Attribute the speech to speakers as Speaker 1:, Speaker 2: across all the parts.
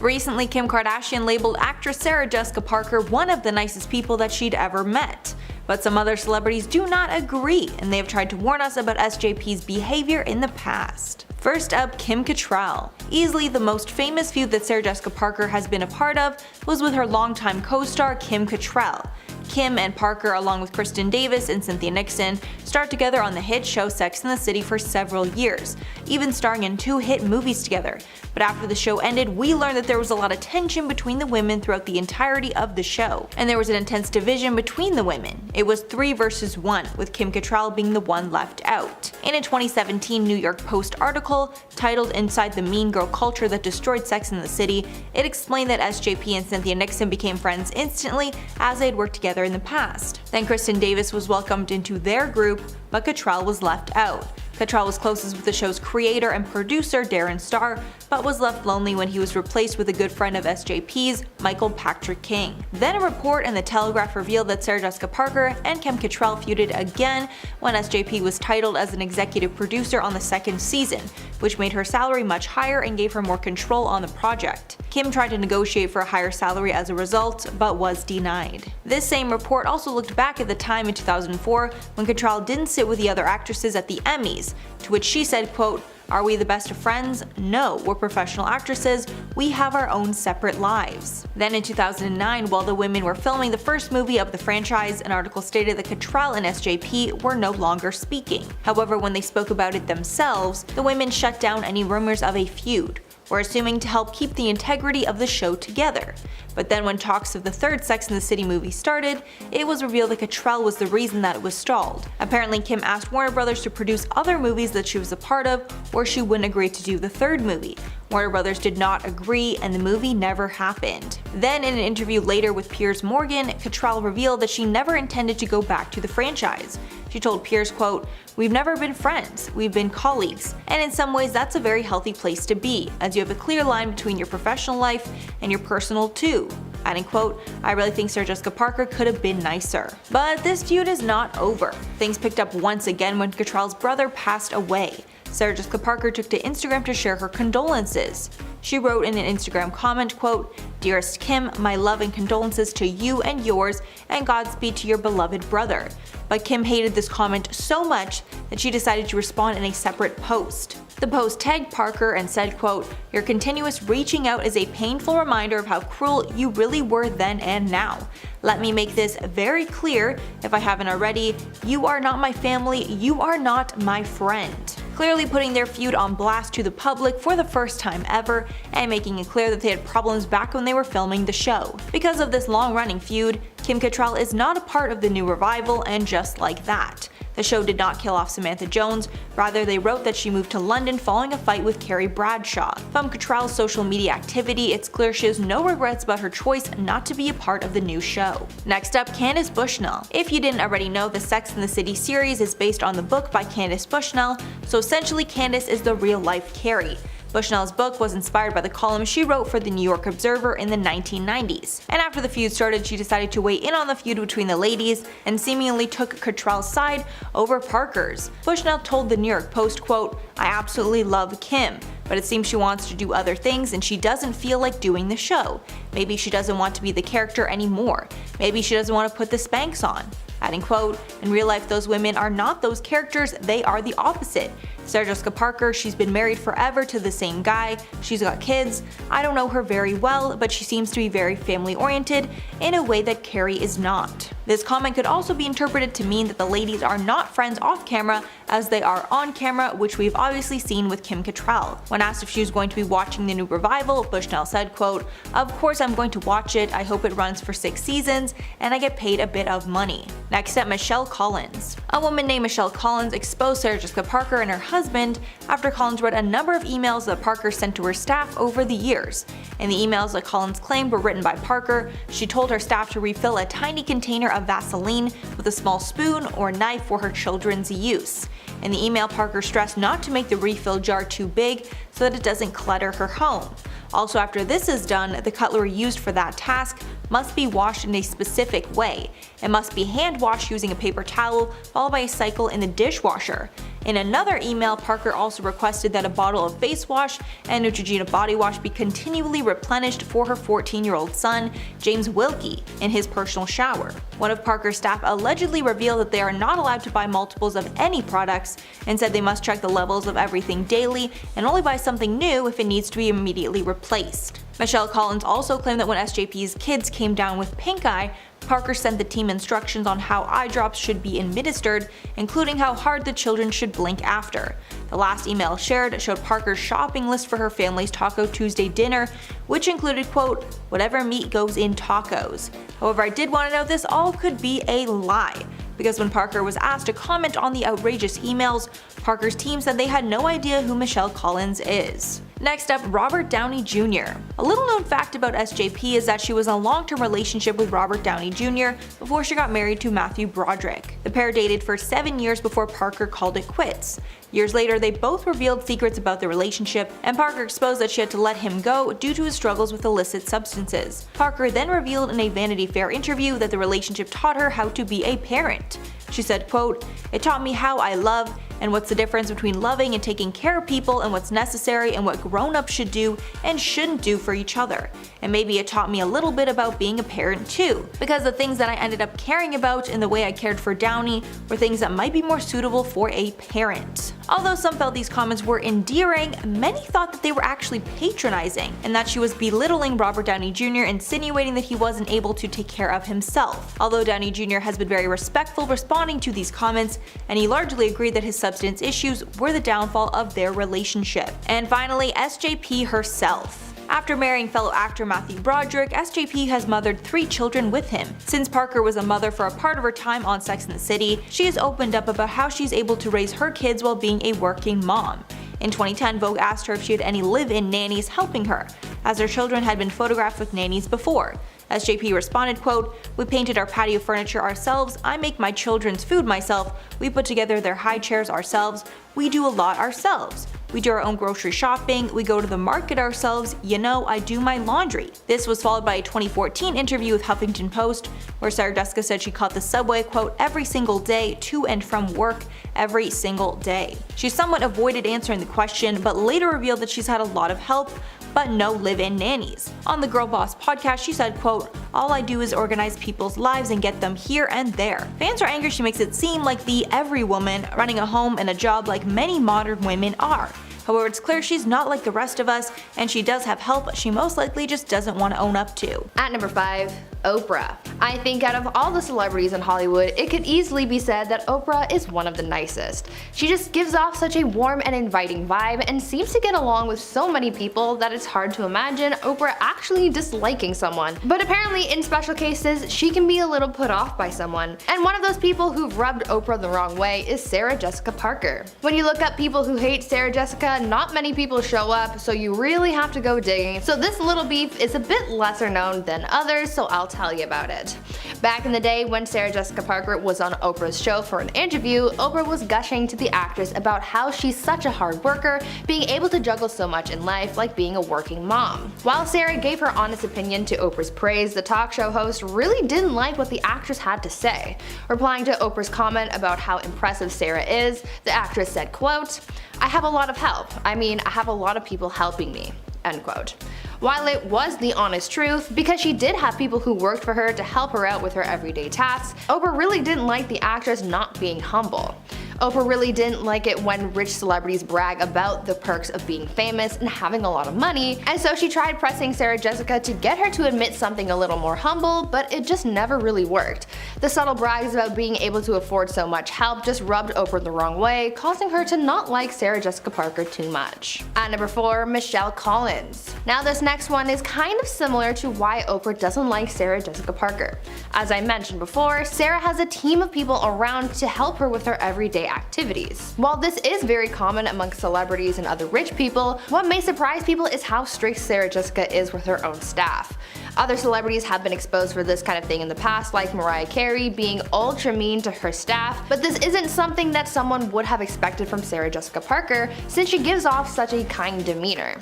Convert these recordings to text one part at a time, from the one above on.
Speaker 1: Recently, Kim Kardashian labeled actress Sarah Jessica Parker one of the nicest people that she'd ever met. But some other celebrities do not agree, and they have tried to warn us about SJP's behavior in the past. First up, Kim Cattrall. Easily the most famous feud that Sarah Jessica Parker has been a part of was with her longtime co-star Kim Cattrall. Kim and Parker, along with Kristen Davis and Cynthia Nixon, starred together on the hit show Sex and the City for several years, even starring in 2 hit movies together. But after the show ended, we learned that there was a lot of tension between the women throughout the entirety of the show, and there was an intense division between the women. It was 3 versus 1, with Kim Cattrall being the one left out. In a 2017 New York Post article titled "Inside the Mean Girl Culture That Destroyed Sex and the City," it explained that SJP and Cynthia Nixon became friends instantly as they had worked together in the past. Then Kristen Davis was welcomed into their group, but Cattrall was left out. Cattrall was closest with the show's creator and producer Darren Star, but was left lonely when he was replaced with a good friend of SJP's, Michael Patrick King. Then a report in The Telegraph revealed that Sarah Jessica Parker and Kim Cattrall feuded again when SJP was titled as an executive producer on the 2nd season, which made her salary much higher and gave her more control on the project. Kim tried to negotiate for a higher salary as a result, but was denied. This same report also looked back at the time in 2004 when Cattrall didn't sit with the other actresses at the Emmys, to which she said, quote, "Are we the best of friends? No, we're professional actresses, we have our own separate lives." Then in 2009, while the women were filming the first movie of the franchise, an article stated that Cattrall and SJP were no longer speaking. However, when they spoke about it themselves, the women shut down any rumors of a feud, or assuming to help keep the integrity of the show together. But then when talks of the 3rd Sex and the City movie started, it was revealed that Cattrall was the reason that it was stalled. Apparently, Kim asked Warner Brothers to produce other movies that she was a part of, or she wouldn't agree to do the 3rd movie. Warner Brothers did not agree, and the movie never happened. Then in an interview later with Piers Morgan, Cattrall revealed that she never intended to go back to the franchise. She told Piers, quote, "We've never been friends, we've been colleagues, and in some ways that's a very healthy place to be, as you have a clear line between your professional life and your personal too." Adding, quote, "I really think Sarah Jessica Parker could have been nicer." But this feud is not over. Things picked up once again when Cattrall's brother passed away. Sarah Jessica Parker took to Instagram to share her condolences. She wrote in an Instagram comment, quote, "Dearest Kim, my love and condolences to you and yours, and Godspeed to your beloved brother." But Kim hated this comment so much that she decided to respond in a separate post. The post tagged Parker and said, quote, "Your continuous reaching out is a painful reminder of how cruel you really were then and now. Let me make this very clear, if I haven't already, you are not my family, you are not my friend." Clearly putting their feud on blast to the public for the first time ever, and making it clear that they had problems back when they were filming the show. Because of this long-running feud, Kim Cattrall is not a part of the new revival, and just like that, the show did not kill off Samantha Jones, rather they wrote that she moved to London following a fight with Carrie Bradshaw. From Cattrall's social media activity, it's clear she has no regrets about her choice not to be a part of the new show. Next up, Candace Bushnell. If you didn't already know, the Sex and the City series is based on the book by Candace Bushnell, so essentially Candace is the real-life Carrie. Bushnell's book was inspired by the column she wrote for the New York Observer in the 1990s. And after the feud started, she decided to weigh in on the feud between the ladies and seemingly took Cattrall's side over Parker's. Bushnell told the New York Post, quote, "I absolutely love Kim, but it seems she wants to do other things and she doesn't feel like doing the show. Maybe she doesn't want to be the character anymore. Maybe she doesn't want to put the Spanx on." Adding, quote, "In real life those women are not those characters, they are the opposite. Sarah Jessica Parker, she's been married forever to the same guy, she's got kids, I don't know her very well, but she seems to be very family oriented in a way that Carrie is not." This comment could also be interpreted to mean that the ladies are not friends off camera as they are on camera, which we've obviously seen with Kim Cattrall. When asked if she was going to be watching the new revival, Bushnell said, quote, "Of course I'm going to watch it, I hope it runs for 6 seasons, and I get paid a bit of money." Next up, Michelle Collins. A woman named Michelle Collins exposed Sarah Jessica Parker and her husband after Collins read a number of emails that Parker sent to her staff over the years. In the emails that Collins claimed were written by Parker, she told her staff to refill a tiny container of Vaseline with a small spoon or knife for her children's use. In the email, Parker stressed not to make the refill jar too big so that it doesn't clutter her home. Also, after this is done, the cutlery used for that task must be washed in a specific way. It must be hand washed using a paper towel followed by a cycle in the dishwasher. In another email, Parker also requested that a bottle of face wash and Neutrogena body wash be continually replenished for her 14-year-old son, James Wilkie, in his personal shower. One of Parker's staff allegedly revealed that they are not allowed to buy multiples of any products and said they must check the levels of everything daily and only buy something new if it needs to be immediately replaced. Michelle Collins also claimed that when SJP's kids came down with pink eye, Parker sent the team instructions on how eye drops should be administered, including how hard the children should blink after. The last email shared showed Parker's shopping list for her family's Taco Tuesday dinner, which included, quote, "whatever meat goes in tacos." However, I did want to note this all could be a lie, because when Parker was asked to comment on the outrageous emails, Parker's team said they had no idea who Michelle Collins is. Next up, Robert Downey Jr. A little known fact about SJP is that she was in a long-term relationship with Robert Downey Jr. before she got married to Matthew Broderick. The pair dated for 7 years before Parker called it quits. Years later, they both revealed secrets about the relationship, and Parker exposed that she had to let him go due to his struggles with illicit substances. Parker then revealed in a Vanity Fair interview that the relationship taught her how to be a parent. She said, quote, "It taught me how I love, and what's the difference between loving and taking care of people, and what's necessary and what grown-ups should do and shouldn't do for each other. And maybe it taught me a little bit about being a parent too, because the things that I ended up caring about in the way I cared for Downey were things that might be more suitable for a parent." Although some felt these comments were endearing, many thought that they were actually patronizing, and that she was belittling Robert Downey Jr., insinuating that he wasn't able to take care of himself. Although Downey Jr. has been very respectful responding to these comments, and he largely agreed that his substance issues were the downfall of their relationship. And finally, SJP herself. After marrying fellow actor Matthew Broderick, SJP has mothered 3 children with him. Since Parker was a mother for a part of her time on Sex and the City, she has opened up about how she's able to raise her kids while being a working mom. In 2010, Vogue asked her if she had any live-in nannies helping her, as her children had been photographed with nannies before. SJP responded, quote, "We painted our patio furniture ourselves, I make my children's food myself, we put together their high chairs ourselves, we do a lot ourselves. We do our own grocery shopping, we go to the market ourselves, I do my laundry." This was followed by a 2014 interview with Huffington Post, where Sarah Jessica said she caught the subway, quote, "every single day to and from work, every single day." She somewhat avoided answering the question, but later revealed that she's had a lot of help, but no live-in nannies. On the Girl Boss podcast, she said, quote, "All I do is organize people's lives and get them here and there." Fans are angry she makes it seem like the every woman running a home and a job like many modern women are. However, it's clear she's not like the rest of us, and she does have help she most likely just doesn't want to own up to.
Speaker 2: At number 5, Oprah. I think out of all the celebrities in Hollywood, it could easily be said that Oprah is one of the nicest. She just gives off such a warm and inviting vibe and seems to get along with so many people that it's hard to imagine Oprah actually disliking someone. But apparently in special cases, she can be a little put off by someone. And one of those people who've rubbed Oprah the wrong way is Sarah Jessica Parker. When you look up people who hate Sarah Jessica, not many people show up, so you really have to go digging. So this little beef is a bit lesser known than others, so I'll tell you about it. Back in the day when Sarah Jessica Parker was on Oprah's show for an interview, Oprah was gushing to the actress about how she's such a hard worker, being able to juggle so much in life like being a working mom. While Sarah gave her honest opinion to Oprah's praise, the talk show host really didn't like what the actress had to say. Replying to Oprah's comment about how impressive Sarah is, the actress said, quote, "I have a lot of help. I have a lot of people helping me." End quote. While it was the honest truth, because she did have people who worked for her to help her out with her everyday tasks, Oprah really didn't like the actress not being humble. Oprah really didn't like it when rich celebrities brag about the perks of being famous and having a lot of money, and so she tried pressing Sarah Jessica to get her to admit something a little more humble, but it just never really worked. The subtle brags about being able to afford so much help just rubbed Oprah the wrong way, causing her to not like Sarah Jessica Parker too much. At number 4, Michelle Collins. Now this next one is kind of similar to why Oprah doesn't like Sarah Jessica Parker. As I mentioned before, Sarah has a team of people around to help her with her everyday activities. While this is very common among celebrities and other rich people, what may surprise people is how strict Sarah Jessica is with her own staff. Other celebrities have been exposed for this kind of thing in the past, like Mariah Carey being ultra mean to her staff, but this isn't something that someone would have expected from Sarah Jessica Parker since she gives off such a kind demeanor.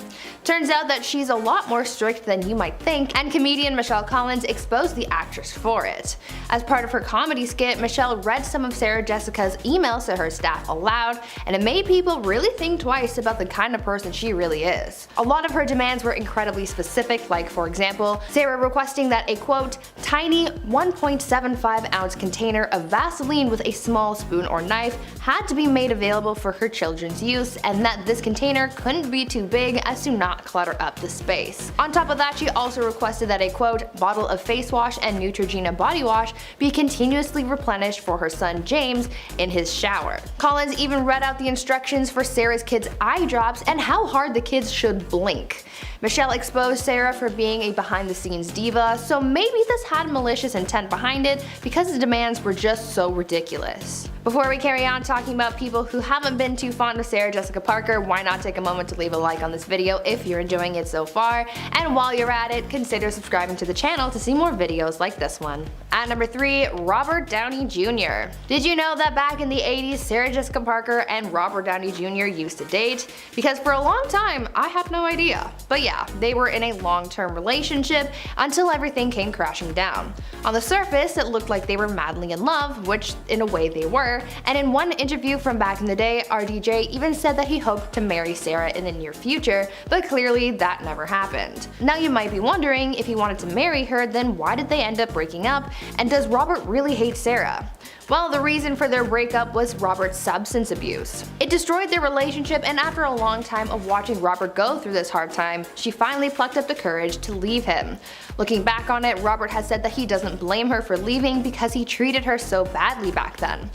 Speaker 2: Turns out that she's a lot more strict than you might think, and comedian Michelle Collins exposed the actress for it. As part of her comedy skit, Michelle read some of Sarah Jessica's emails to her staff aloud, and it made people really think twice about the kind of person she really is. A lot of her demands were incredibly specific, like for example, Sarah requesting that a quote, tiny 1.75 ounce container of Vaseline with a small spoon or knife had to be made available for her children's use, and that this container couldn't be too big as to not clutter up the space. On top of that, she also requested that a quote, bottle of face wash and Neutrogena body wash be continuously replenished for her son James in his shower. Collins even read out the instructions for Sarah's kids' eye drops and how hard the kids should blink. Michelle exposed Sarah for being a behind-the-scenes diva, so maybe this had malicious intent behind it because the demands were just so ridiculous. Before we carry on talking about people who haven't been too fond of Sarah Jessica Parker, why not take a moment to leave a like on this video if you're enjoying it so far, and while you're at it, consider subscribing to the channel to see more videos like this one. At number 3, Robert Downey Jr. Did you know that back in the 80s, Sarah Jessica Parker and Robert Downey Jr. used to date? Because for a long time, I had no idea. But yeah, they were in a long-term relationship until everything came crashing down. On the surface, it looked like they were madly in love, which in a way they were, and in one interview from back in the day, RDJ even said that he hoped to marry Sarah in the near future, but clearly that never happened. Now you might be wondering, if he wanted to marry her, then why did they end up breaking up, and does Robert really hate Sarah? Well, the reason for their breakup was Robert's substance abuse. It destroyed their relationship, and after a long time of watching Robert go through this hard time, she finally plucked up the courage to leave him. Looking back on it, Robert has said that he doesn't blame her for leaving because he treated her so badly back then.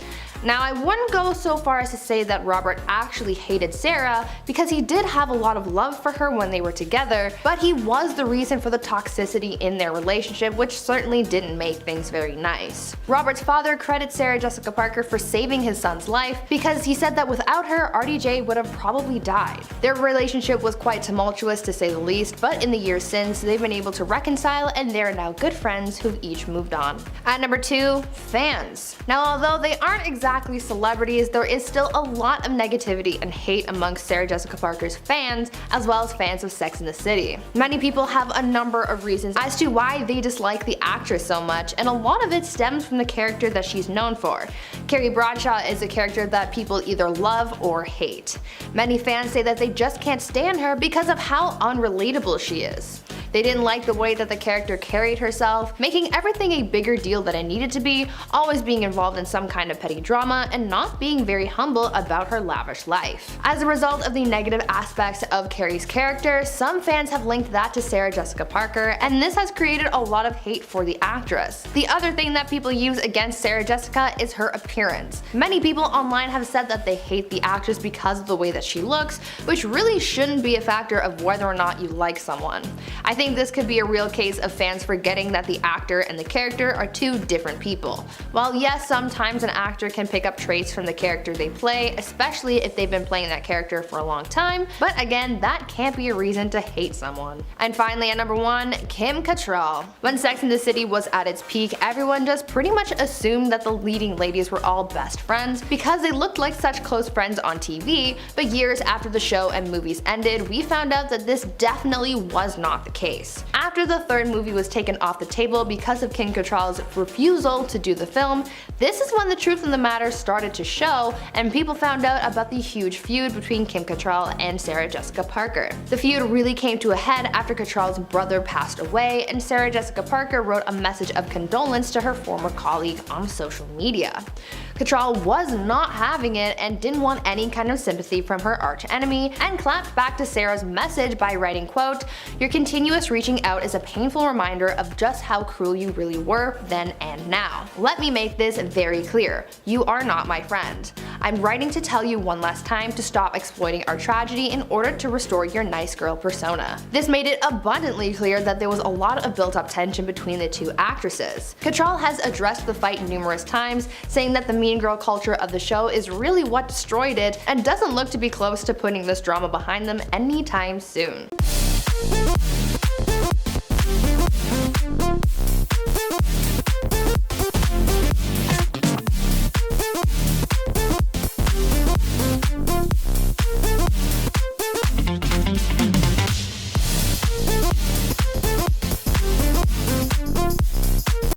Speaker 2: Now, I wouldn't go so far as to say that Robert actually hated Sarah, because he did have a lot of love for her when they were together, but he was the reason for the toxicity in their relationship, which certainly didn't make things very nice. Robert's father credits Sarah Jessica Parker for saving his son's life, because he said that without her, RDJ would have probably died. Their relationship was quite tumultuous to say the least, but in the years since, they've been able to reconcile, and they're now good friends who've each moved on. At number 2, fans. Now, although they aren't exactly celebrities, there is still a lot of negativity and hate amongst Sarah Jessica Parker's fans, as well as fans of Sex and the City. Many people have a number of reasons as to why they dislike the actress so much, and a lot of it stems from the character that she's known for. Carrie Bradshaw is a character that people either love or hate. Many fans say that they just can't stand her because of how unrelatable she is. They didn't like the way that the character carried herself, making everything a bigger deal than it needed to be, always being involved in some kind of petty drama, and not being very humble about her lavish life. As a result of the negative aspects of Carrie's character, some fans have linked that to Sarah Jessica Parker, and this has created a lot of hate for the actress. The other thing that people use against Sarah Jessica is her appearance. Many people online have said that they hate the actress because of the way that she looks, which really shouldn't be a factor of whether or not you like someone. I think this could be a real case of fans forgetting that the actor and the character are two different people. While yes, sometimes an actor can pick up traits from the character they play, especially if they've been playing that character for a long time, but again, that can't be a reason to hate someone. And finally, at number 1, Kim Cattrall. When Sex and the City was at its peak, everyone just pretty much assumed that the leading ladies were all best friends because they looked like such close friends on TV, but years after the show and movies ended, we found out that this definitely was not the case. After the third movie was taken off the table because of Kim Cattrall's refusal to do the film, this is when the truth of the matter started to show, and people found out about the huge feud between Kim Cattrall and Sarah Jessica Parker. The feud really came to a head after Cattrall's brother passed away, and Sarah Jessica Parker wrote a message of condolence to her former colleague on social media. Cattrall was not having it and didn't want any kind of sympathy from her arch-enemy, and clapped back to Sarah's message by writing, quote, "Your continuous reaching out is a painful reminder of just how cruel you really were then and now. Let me make this very clear. You are not my friend. I'm writing to tell you one last time to stop exploiting our tragedy in order to restore your nice girl persona." This made it abundantly clear that there was a lot of built-up tension between the two actresses. Cattrall has addressed the fight numerous times, saying that the mean girl culture of the show is really what destroyed it, and doesn't look to be close to putting this drama behind them anytime soon.